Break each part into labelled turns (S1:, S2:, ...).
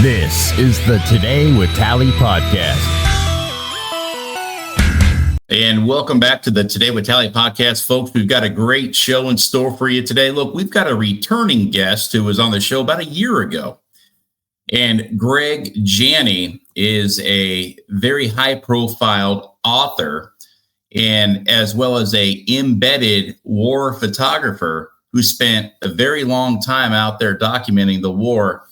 S1: This is the Today with Tally podcast.
S2: And welcome back to the Today with Tally podcast, folks. We've got a great show in store for you today. Look, we've got a returning guest who was on the show about a year ago. And Greg Janney is a very high-profile author and as well as a embedded war photographer who spent a very long time out there documenting the war,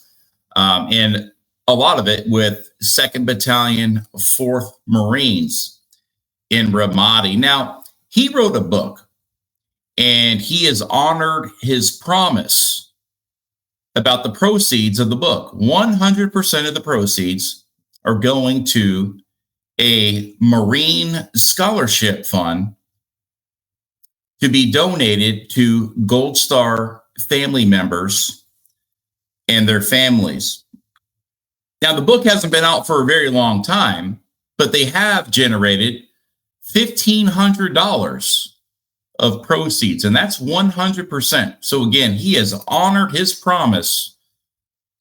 S2: and a lot of it with 2nd Battalion, 4th Marines in Ramadi. Now, he wrote a book, and he has honored his promise about the proceeds of the book. 100% of the proceeds are going to a Marine scholarship fund to be donated to Gold Star family members and their families. Now, the book hasn't been out for a very long time, but they have generated $1,500 of proceeds, and that's 100%. So again, he has honored his promise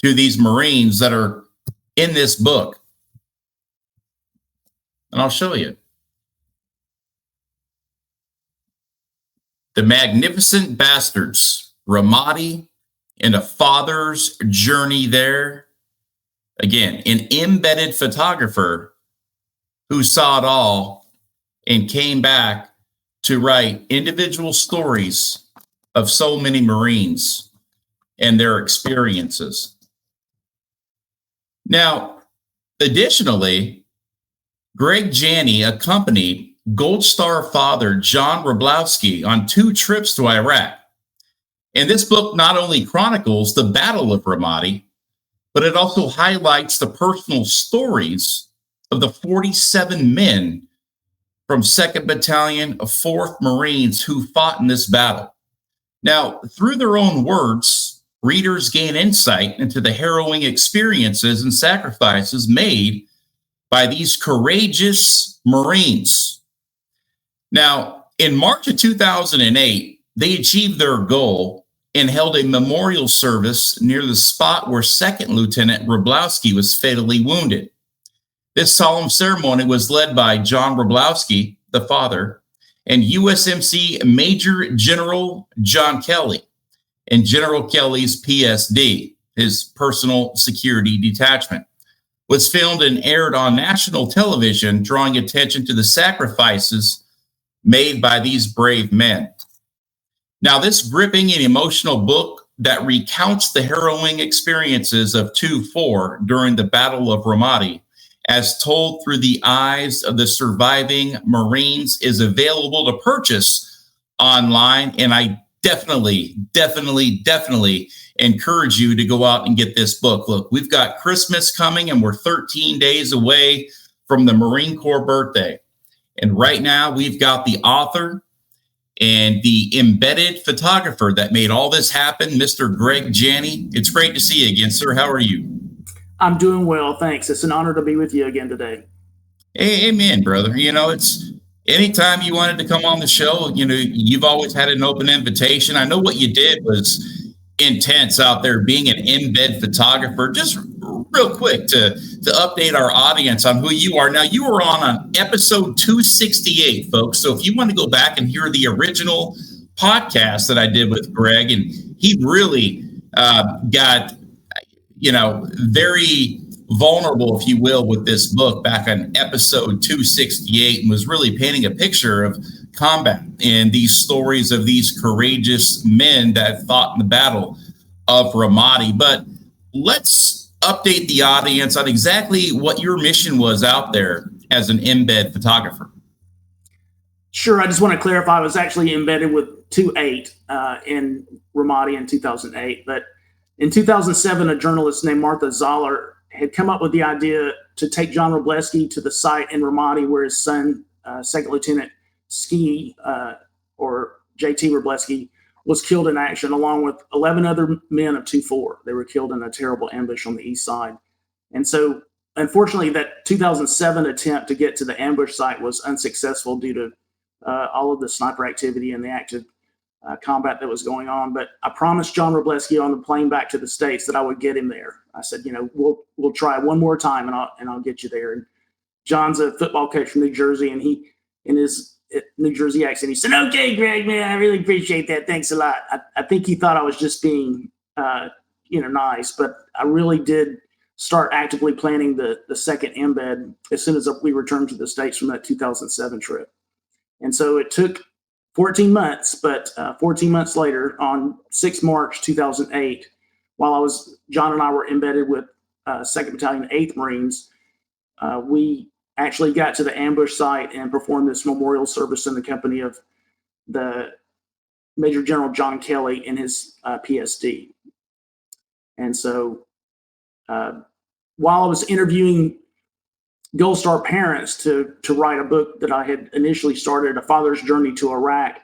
S2: to these Marines that are in this book. And I'll show you. The Magnificent Bastards, Ramadi, and a father's journey there. Again, an embedded photographer who saw it all and came back to write individual stories of so many Marines and their experiences. Now, additionally, Greg Janney accompanied Gold Star father John Wroblewski on 2 trips to Iraq. And this book not only chronicles the Battle of Ramadi, but it also highlights the personal stories of the 47 men from 2nd Battalion of 4th Marines who fought in this battle. Now, through their own words, readers gain insight into the harrowing experiences and sacrifices made by these courageous Marines. Now, in March of 2008, they achieved their goal and held a memorial service near the spot where 2nd Lieutenant Wroblewski was fatally wounded. This solemn ceremony was led by John Wroblewski, the father, and USMC Major General John Kelly and General Kelly's PSD, his personal security detachment, was filmed and aired on national television, drawing attention to the sacrifices made by these brave men. Now, this gripping and emotional book that recounts the harrowing experiences of 2-4 during the Battle of Ramadi, as told through the eyes of the surviving Marines, is available to purchase online. And I definitely encourage you to go out and get this book. Look, we've got Christmas coming and we're 13 days away from the Marine Corps birthday. And right now we've got the author and the embedded photographer that made all this happen, Mr. Greg Janney. It's great to see you again, sir. How are you?
S3: I'm doing well, thanks. It's an honor to be with you again today.
S2: Hey, amen, brother. You know, it's anytime you wanted to come on the show, you know, you've always had an open invitation. I know what you did was intense out there being an embed photographer. Just real quick to update our audience on who you are. Now, you were on episode 268, folks. So if you want to go back and hear the original podcast that I did with Greg, and he really got, you know, very vulnerable, if you will, with this book back on episode 268, and was really painting a picture of combat and these stories of these courageous men that fought in the Battle of Ramadi. But let's update the audience on exactly what your mission was out there as an embed photographer.
S3: Sure. I just want to clarify, I was actually embedded with 2-8 in Ramadi in 2008. But in 2007, a journalist named Martha Zoller had come up with the idea to take John Wroblewski to the site in Ramadi where his son, 2nd Lieutenant Ski, or JT Wroblewski, was killed in action, along with 11 other men of 2-4. They were killed in a terrible ambush on the east side. And so, unfortunately, that 2007 attempt to get to the ambush site was unsuccessful due to all of the sniper activity and the active combat that was going on. But I promised John Wroblewski on the plane back to the States that I would get him there. I said, we'll try one more time and I'll get you there. And John's a football coach from New Jersey, and he, in his New Jersey accent, he said, "Okay, Greg, man, I really appreciate that. Thanks a lot." I think he thought I was just being, nice, but I really did start actively planning the second embed as soon as we returned to the States from that 2007 trip. And so it took 14 months, but 14 months later, on 6 March 2008, while John and I were embedded with 2nd Battalion, 8th Marines, we actually got to the ambush site and performed this memorial service in the company of the Major General John Kelly in his PSD. And so while I was interviewing Gold Star parents to write a book that I had initially started, A Father's Journey to Iraq,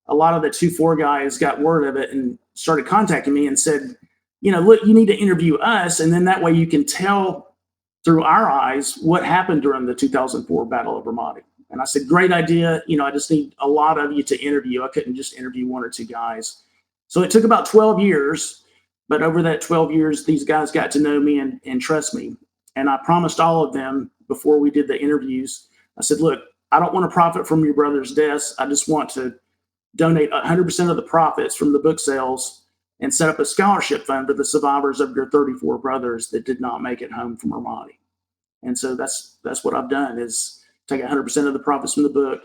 S3: a lot of the 2-4 guys got word of it and started contacting me and said, look, you need to interview us, and then that way you can tell through our eyes what happened during the 2004 Battle of Ramadi. And I said, great idea. I just need a lot of you to interview. I couldn't just interview 1 or 2 guys. So it took about 12 years, but over that 12 years, these guys got to know me and trust me. And I promised all of them before we did the interviews, I said, look, I don't want to profit from your brother's deaths. I just want to donate 100% of the profits from the book sales and set up a scholarship fund for the survivors of your 34 brothers that did not make it home from Ramadi. And so that's what I've done, is take 100% of the profits from the book.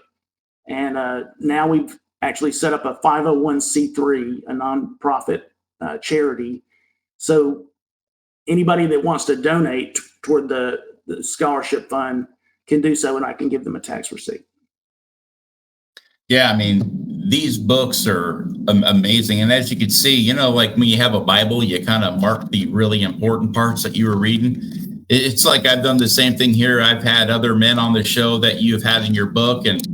S3: And now we've actually set up a 501c3, a nonprofit charity. So anybody that wants to donate toward the scholarship fund can do so, and I can give them a tax receipt.
S2: Yeah, I mean, these books are amazing. And as you can see, like when you have a Bible, you kind of mark the really important parts that you were reading. It's like I've done the same thing here. I've had other men on the show that you've had in your book, and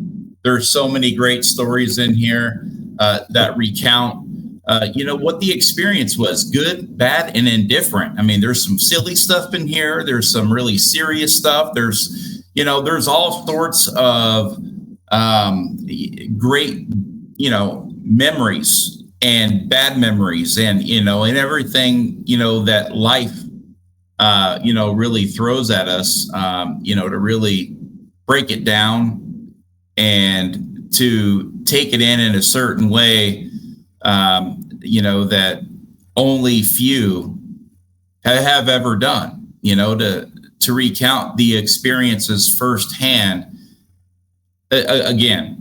S2: there's so many great stories in here that recount, what the experience was, good, bad, and indifferent. I mean, there's some silly stuff in here. There's some really serious stuff. There's all sorts of great, memories and bad memories and, and everything, that life, really throws at us, to really break it down and to take it in a certain way, that only few have ever done, to recount the experiences firsthand, again,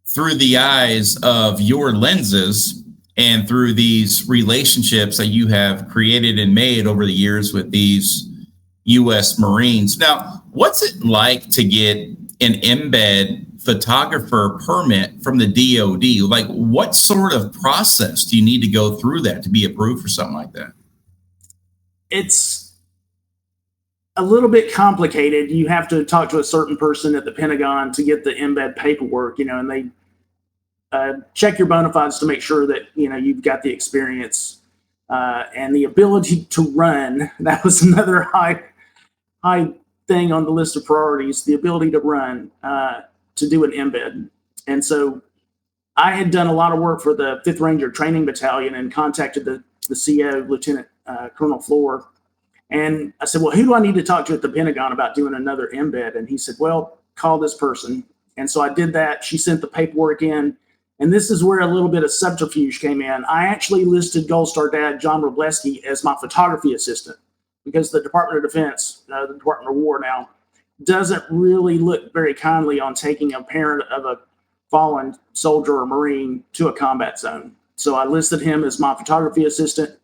S2: through the eyes of your lenses and through these relationships that you have created and made over the years with these U.S. Marines. Now, what's it like to get an embed photographer permit from the DOD? Like, what sort of process do you need to go through that to be approved for something like that?
S3: It's a little bit complicated. You have to talk to a certain person at the Pentagon to get the embed paperwork, and they check your bona fides to make sure that, you've got the experience and the ability to run. That was another high thing on the list of priorities, the ability to run, to do an embed. And so I had done a lot of work for the 5th Ranger Training Battalion and contacted the CO, Lieutenant Colonel Floor. And I said, well, who do I need to talk to at the Pentagon about doing another embed? And he said, well, call this person. And so I did that. She sent the paperwork in. And this is where a little bit of subterfuge came in. I actually listed Gold Star Dad John Wroblewski as my photography assistant because the Department of Defense, the Department of War now, doesn't really look very kindly on taking a parent of a fallen soldier or Marine to a combat zone. So I listed him as my photography assistant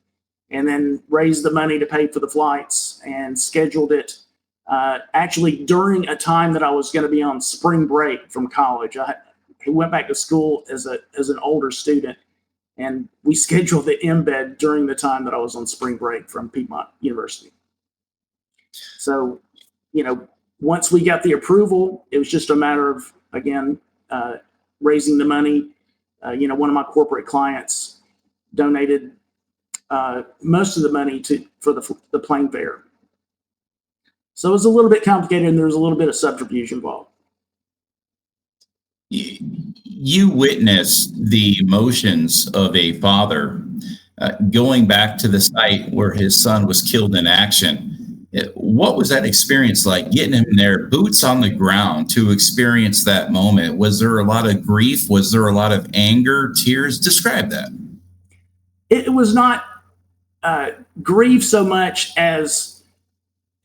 S3: and then raised the money to pay for the flights and scheduled it actually during a time that I was going to be on spring break from college. I went back to school as an older student, and we scheduled the embed during the time that I was on spring break from Piedmont University. So, once we got the approval, it was just a matter of, again, raising the money. One of my corporate clients donated most of the money for the plane fare. So it was a little bit complicated, and there was a little bit of subterfuge involved.
S2: you witnessed the emotions of a father going back to the site where his son was killed in action. What was that experience like, getting him there, boots on the ground, to experience that moment? Was there a lot of grief? Was there a lot of anger, tears? Describe that.
S3: It was not grief so much as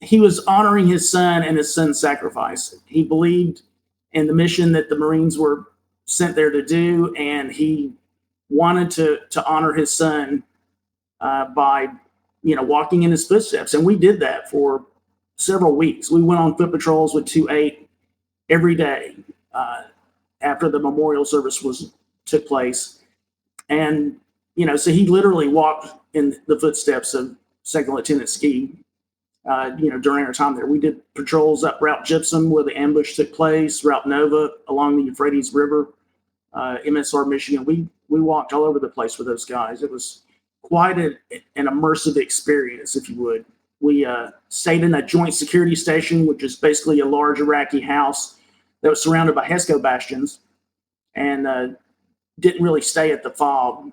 S3: he was honoring his son and his son's sacrifice. He believed in the mission that the Marines were sent there to do, and he wanted to honor his son by walking in his footsteps. And we did that for several weeks. We went on foot patrols with 2-8 every day after the memorial service took place. And, so he literally walked in the footsteps of Second Lieutenant Ski, during our time there. We did patrols up Route Gypsum, where the ambush took place, Route Nova along the Euphrates River, MSR Michigan. We walked all over the place with those guys. It was quite an immersive experience, if you would. We stayed in a joint security station, which is basically a large Iraqi house that was surrounded by HESCO bastions, and didn't really stay at the FOB.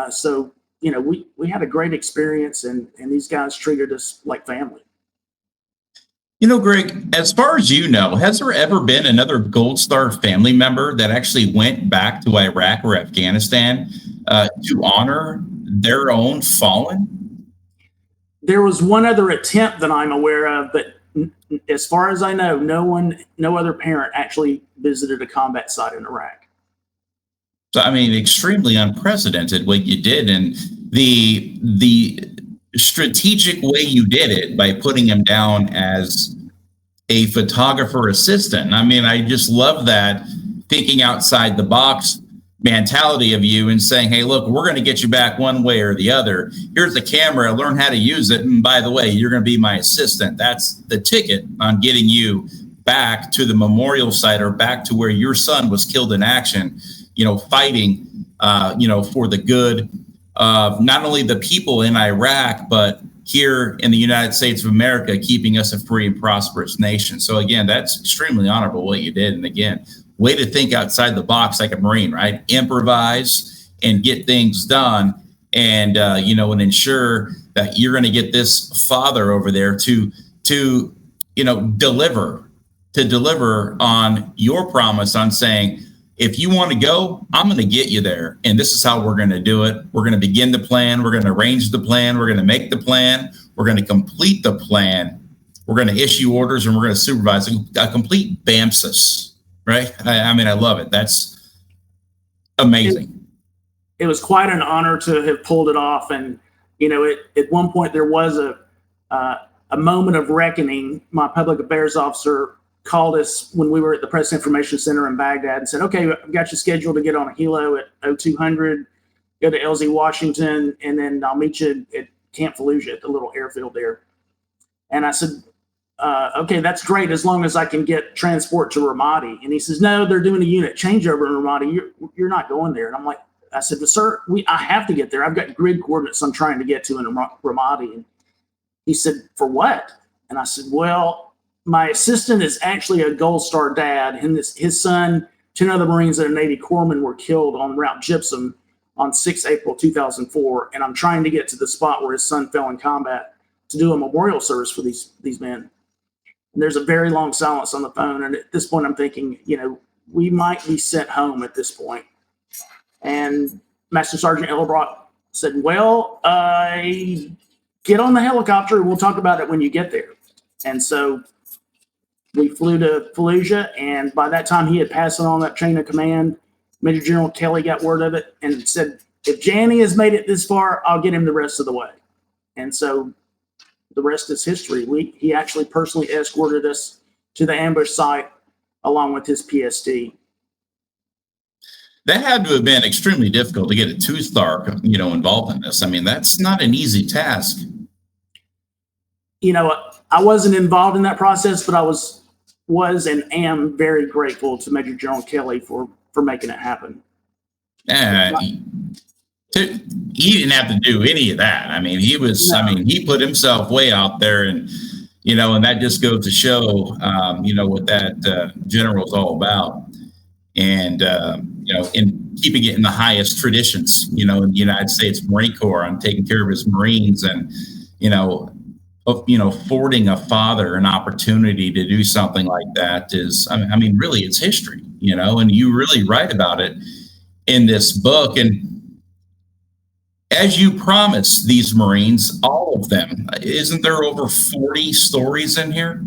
S3: So we had a great experience, and these guys treated us like family.
S2: Greg, as far as you know, has there ever been another Gold Star family member that actually went back to Iraq or Afghanistan to honor their own fallen?
S3: There was one other attempt that I'm aware of, but as far as I know, no other parent actually visited a combat site in Iraq.
S2: So, extremely unprecedented what you did, and the strategic way you did it by putting him down as a photographer assistant. I just love that thinking outside the box mentality of you and saying, hey, look, we're going to get you back one way or the other. Here's the camera, learn how to use it. And by the way, you're going to be my assistant. That's the ticket on getting you back to the memorial site, or back to where your son was killed in action, fighting, for the good of not only the people in Iraq, but here in the United States of America, keeping us a free and prosperous nation. So again, that's extremely honorable what you did. And again, way to think outside the box like a Marine, right? Improvise and get things done, and and ensure that you're going to get this father over there to deliver on your promise on saying, if you want to go, I'm going to get you there. And this is how we're going to do it. We're going to begin the plan. We're going to arrange the plan. We're going to make the plan. We're going to complete the plan. We're going to issue orders, and we're going to supervise a complete BAMCIS, right? I love it. That's amazing.
S3: It was quite an honor to have pulled it off. And, at one point there was a moment of reckoning. My public affairs officer called us when we were at the Press Information Center in Baghdad and said, okay, I've got you scheduled to get on a helo at 0200, go to LZ Washington, and then I'll meet you at Camp Fallujah at the little airfield there. And I said, okay, that's great, as long as I can get transport to Ramadi. And he says, no, they're doing a unit changeover in Ramadi. You're not going there. And I said, well, sir, I have to get there. I've got grid coordinates I'm trying to get to in Ramadi. And he said, for what? And I said, well, my assistant is actually a Gold Star dad, and his son, 10 other Marines and a Navy corpsman were killed on Route Gypsum on 6 April 2004. And I'm trying to get to the spot where his son fell in combat to do a memorial service for these men. And there's a very long silence on the phone. And at this point, I'm thinking, we might be sent home at this point. And Master Sergeant Ellbrock said, well, get on the helicopter. We'll talk about it when you get there. And so we flew to Fallujah, and by that time he had passed it on that chain of command. Major General Kelly got word of it and said, if Janney has made it this far, I'll get him the rest of the way. And so the rest is history. He actually personally escorted us to the ambush site along with his PSD.
S2: That had to have been extremely difficult to get a two-star, involved in this. That's not an easy task.
S3: I wasn't involved in that process, but I was and am very grateful to Major General Kelly for making it happen.
S2: He didn't have to do any of that. He was. No. He put himself way out there, and and that just goes to show, what that general is all about. And in keeping it in the highest traditions, in the United States Marine Corps, on taking care of his Marines, and, affording a father an opportunity to do something like that is, I mean, really, it's history, and you really write about it in this book. And as you promised these Marines, all of them, isn't there over 40 stories in here?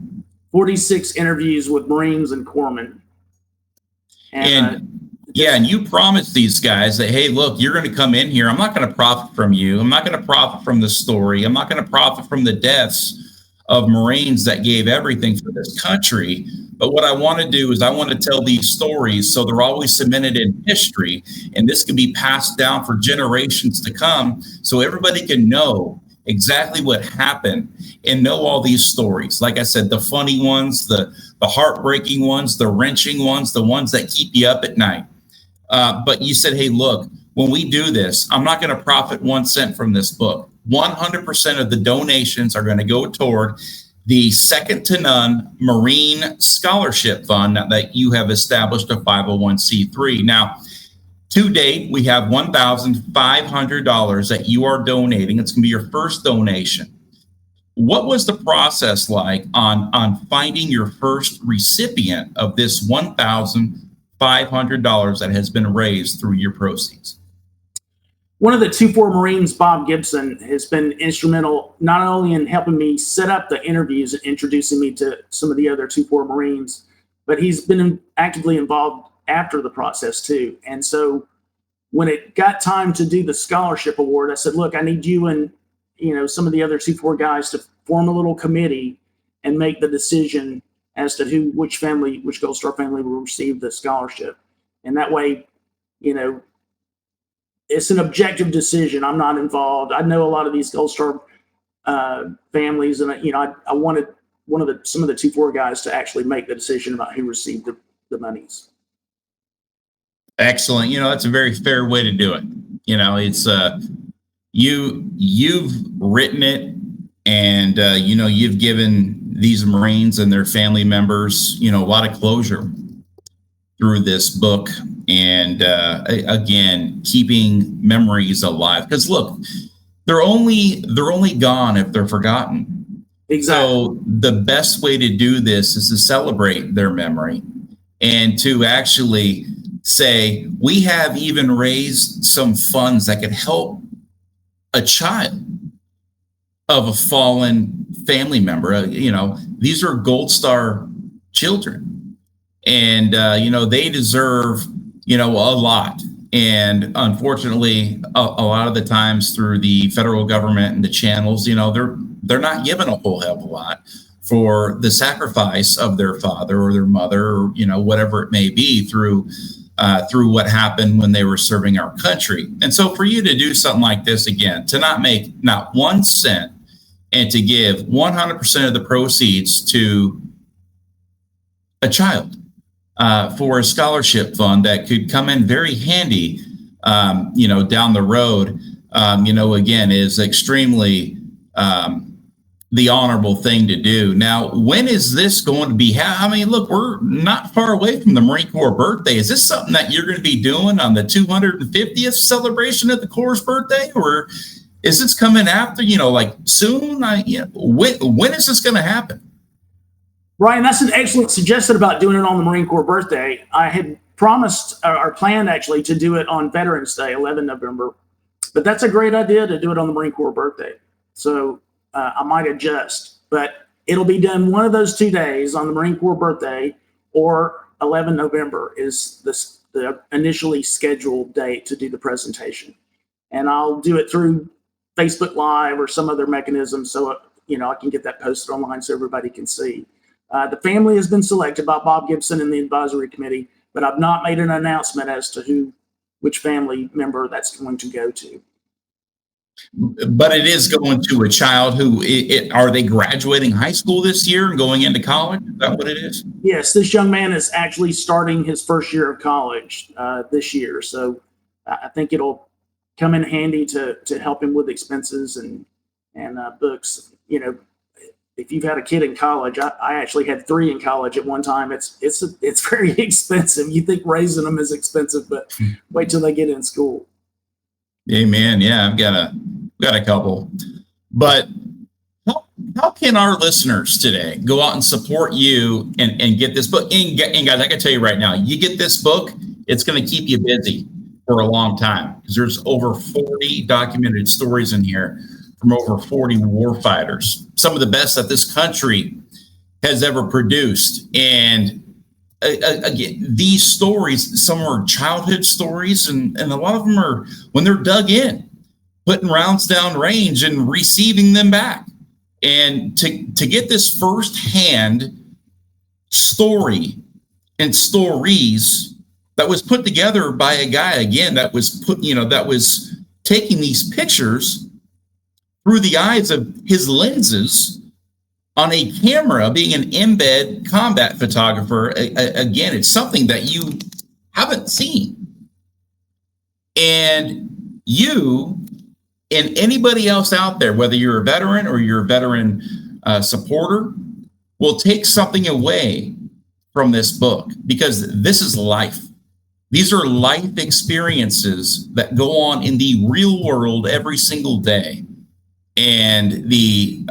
S3: 46 interviews with Marines and corpsmen.
S2: And you promised these guys that, hey, look, you're going to come in here. I'm not going to profit from you. I'm not going to profit from the story. I'm not going to profit from the deaths of Marines that gave everything for this country. But what I want to do is I want to tell these stories so they're always cemented in history, and this can be passed down for generations to come, so everybody can know exactly what happened and know all these stories. Like I said, the funny ones, the heartbreaking ones, the wrenching ones, the ones that keep you up at night. But you said, hey, look, when we do this, I'm not going to profit 1 cent from this book. 100% of the donations are going to go toward the second to none Marine Scholarship Fund that you have established, a 501c3. Now, to date, we have $1,500 that you are donating. It's going to be your first donation. What was the process like on finding your first recipient of this $1,500 that has been raised through your proceeds?
S3: One of the 2-4 Marines, Bob Gibson, has been instrumental not only in helping me set up the interviews and introducing me to some of the other 2-4 Marines, but he's been actively involved after the process too. And so when it got time to do the scholarship award, I said, look, I need you and some of the other 2-4 guys to form a little committee and make the decision as to which Gold Star family will receive the scholarship. And that way, it's an objective decision. I'm not involved. I know a lot of these Gold Star families, and I wanted some of the 2-4 guys to actually make the decision about who received the monies.
S2: Excellent. That's a very fair way to do it. It's you've written it, and you've given these Marines and their family members a lot of closure through this book. And again, keeping memories alive, because look, they're only gone if they're forgotten.
S3: Exactly.
S2: So the best way to do this is to celebrate their memory and to actually say, we have even raised some funds that could help a child of a fallen family member. These are Gold Star children, and they deserve a lot. And unfortunately, a lot of the times through the federal government and the channels, they're not given a whole hell of a lot for the sacrifice of their father or their mother, or whatever it may be, through what happened when they were serving our country. And so for you to do something like this, again, to not make not 1 cent and to give 100% of the proceeds to a child for a scholarship fund that could come in very handy, down the road, again, is extremely the honorable thing to do. Now, when is this going to be? Look, we're not far away from the Marine Corps birthday. Is this something that you're going to be doing on the 250th celebration of the Corps' birthday, or is this coming after, soon? When is this going to happen?
S3: Ryan, that's an excellent suggestion about doing it on the Marine Corps birthday. I had promised or planned actually to do it on Veterans Day, 11 November, but that's a great idea to do it on the Marine Corps birthday. So I might adjust, but it'll be done one of those 2 days, on the Marine Corps birthday, or 11 November is the initially scheduled date to do the presentation. And I'll do it through Facebook Live or some other mechanism, so I can get that posted online so everybody can see. The family has been selected by Bob Gibson and the advisory committee, but I've not made an announcement as to which family member that's going to go to.
S2: But it is going to a child who, are they graduating high school this year and going into college? Is that what it is?
S3: Yes, this young man is actually starting his first year of college this year. So I think it'll come in handy to help him with expenses and books. if you've had a kid in college, I actually had 3 in college at one time. It's very expensive. You think raising them is expensive, but wait till they get in school.
S2: Amen. Yeah, I've got a couple. But how can our listeners today go out and support you and get this book? And guys, I can tell you right now, you get this book, it's going to keep you busy for a long time, because there's over 40 documented stories in here from over 40 war fighters, some of the best that this country has ever produced. And again, these stories, some are childhood stories, and a lot of them are when they're dug in, putting rounds down range and receiving them back. And to get this firsthand story and stories that was put together by a guy, again, that was taking these pictures through the eyes of his lenses on a camera, being an embed combat photographer. Again, it's something that you haven't seen. And you and anybody else out there, whether you're a veteran or you're a veteran supporter, will take something away from this book, because this is life. These are life experiences that go on in the real world every single day. And the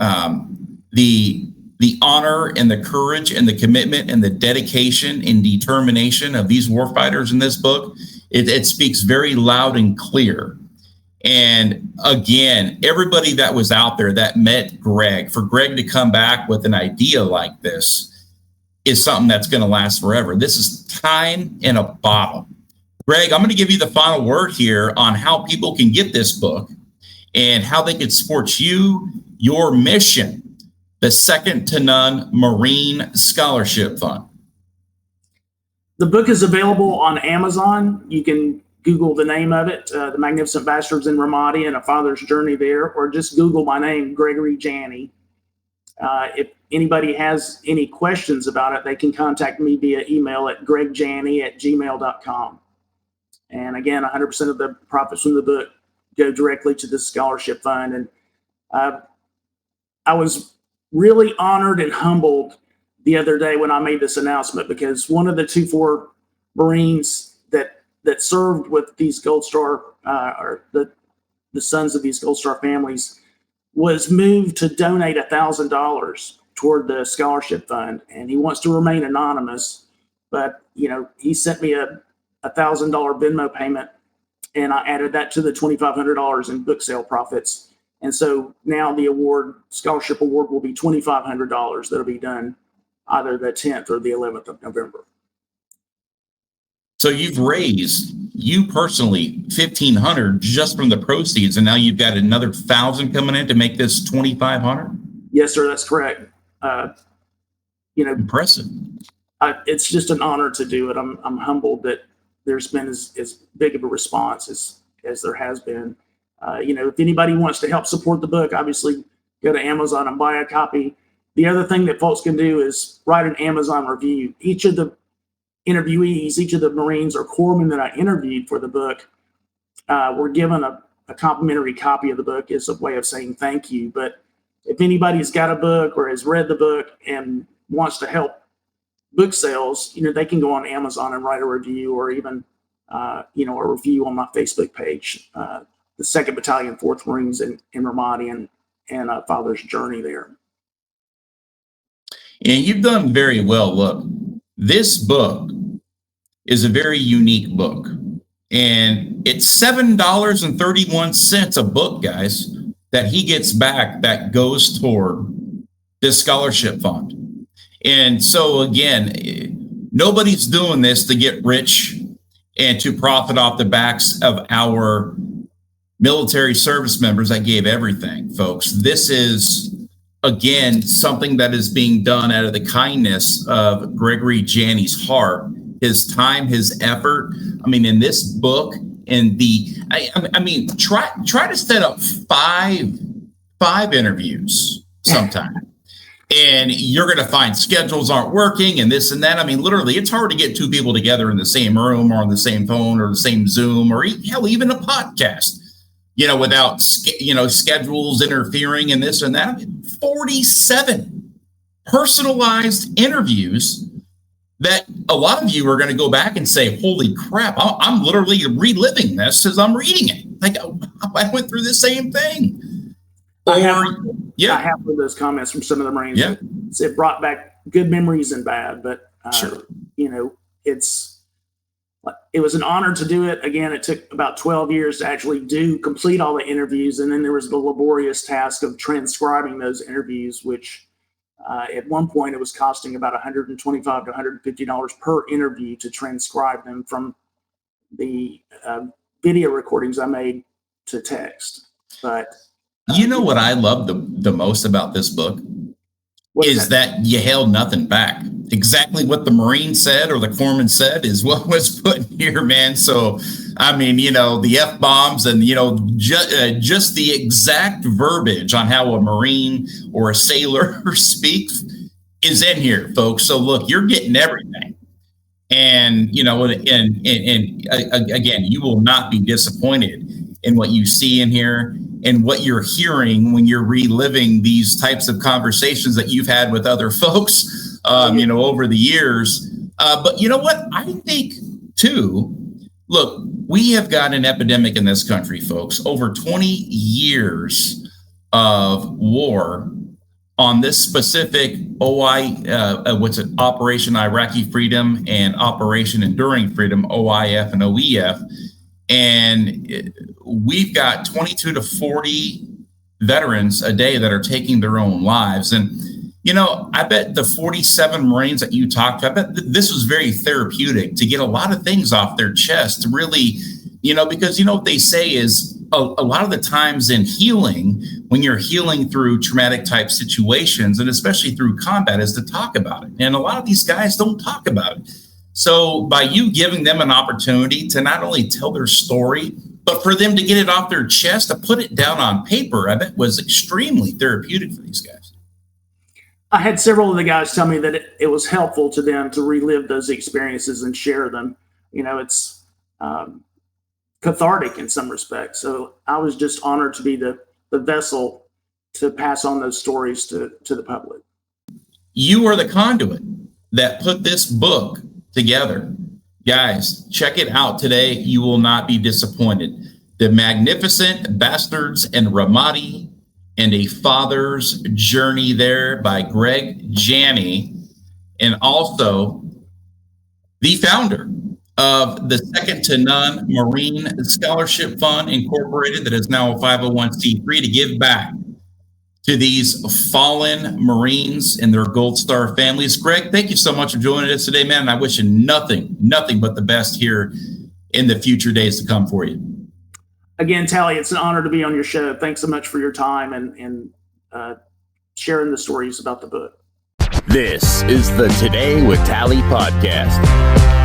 S2: honor and the courage and the commitment and the dedication and determination of these warfighters in this book, it speaks very loud and clear. And again, everybody that was out there that met Greg, for Greg to come back with an idea like this is something that's going to last forever. This is time in a bottle. Greg, I'm going to give you the final word here on how people can get this book and how they can support you, your mission, the Second to None Marine Scholarship Fund.
S3: The book is available on Amazon. You can Google the name of it, The Magnificent Bastards in Ramadi and A Father's Journey there, or just Google my name, Gregory Janney. If anybody has any questions about it, they can contact me via email at gregjanney@gmail.com. And again, 100% of the profits from the book go directly to the scholarship fund. And I was really honored and humbled the other day when I made this announcement, because one of the 2-4 Marines that served with these Gold Star, or the sons of these Gold Star families, was moved to donate $1,000 toward the scholarship fund. And he wants to remain anonymous, but he sent me a $1,000 Venmo payment, and I added that to the $2,500 in book sale profits. And so now the scholarship award will be $2,500. That'll be done either the 10th or the 11th of November.
S2: So you've raised, you personally, $1,500 just from the proceeds, and now you've got another $1,000 coming in to make this $2,500?
S3: Yes, sir, that's correct.
S2: Impressive.
S3: It's just an honor to do it. I'm humbled that there's been as big of a response as there has been. If anybody wants to help support the book, obviously go to Amazon and buy a copy. The other thing that folks can do is write an Amazon review. Each of the interviewees, each of the Marines or corpsmen that I interviewed for the book, were given a complimentary copy of the book as a way of saying thank you. But if anybody's got a book or has read the book and wants to help book sales, they can go on Amazon and write a review, or even, a review on my Facebook page, the 2nd Battalion, 4th Marines in Ramadi and Father's Journey there.
S2: And you've done very well. Look, this book is a very unique book, and it's $7.31 a book, guys, that he gets back that goes toward this scholarship fund. And so again, nobody's doing this to get rich and to profit off the backs of our military service members that gave everything, folks. This is, again, something that is being done out of the kindness of Gregory Janney's heart, his time, his effort. I mean, in this book, try to set up five interviews sometime. And you're going to find schedules aren't working and this and that. I mean, literally, it's hard to get 2 people together in the same room or on the same phone or the same Zoom or hell, even a podcast, without, schedules interfering and this and that. 47 personalized interviews that a lot of you are going to go back and say, holy crap, I'm literally reliving this as I'm reading it. Like, I went through the same thing.
S3: I have heard those comments from some of the Marines.
S2: Yeah.
S3: It brought back good memories and bad, but
S2: sure.
S3: It was an honor to do it. Again, it took about 12 years to actually complete all the interviews. And then there was the laborious task of transcribing those interviews, which at one point it was costing about $125 to $150 per interview to transcribe them from the video recordings I made to text. But
S2: you know what I love the most about this book is that you held nothing back. Exactly what the Marine said or the corpsman said is what was put in here, man. So, I mean, the F-bombs and, just the exact verbiage on how a Marine or a sailor speaks is in here, folks. So, look, you're getting everything. And, again, you will not be disappointed in what you see in here and what you're hearing when you're reliving these types of conversations that you've had with other folks, over the years. But you know what? I think, too, look, we have got an epidemic in this country, folks. Over 20 years of war on this specific Operation Iraqi Freedom and Operation Enduring Freedom, OIF and OEF. And we've got 22 to 40 veterans a day that are taking their own lives. And, I bet the 47 Marines that you talked to, I bet this was very therapeutic to get a lot of things off their chest to really, because what they say is a lot of the times in healing, when you're healing through traumatic type situations, and especially through combat, is to talk about it. And a lot of these guys don't talk about it. So by you giving them an opportunity to not only tell their story, but for them to get it off their chest, to put it down on paper, I bet was extremely therapeutic for these guys.
S3: I had several of the guys tell me that it was helpful to them to relive those experiences and share them. It's cathartic in some respects. So I was just honored to be the vessel to pass on those stories to the public. You
S2: are the conduit that put this book together. Guys, check it out today. You will not be disappointed. The Magnificent Bastards and Ramadi and a Father's Journey there by Greg Janney, and also the founder of the Second to None Marine Scholarship Fund Incorporated, that is now a 501c3 to give back to these fallen Marines and their Gold Star families. Greg, thank you so much for joining us today, man. And I wish you nothing but the best here in the future days to come for you.
S3: Again, Tally, it's an honor to be on your show. Thanks so much for your time and sharing the stories about the book.
S1: This is the Today with Tally podcast.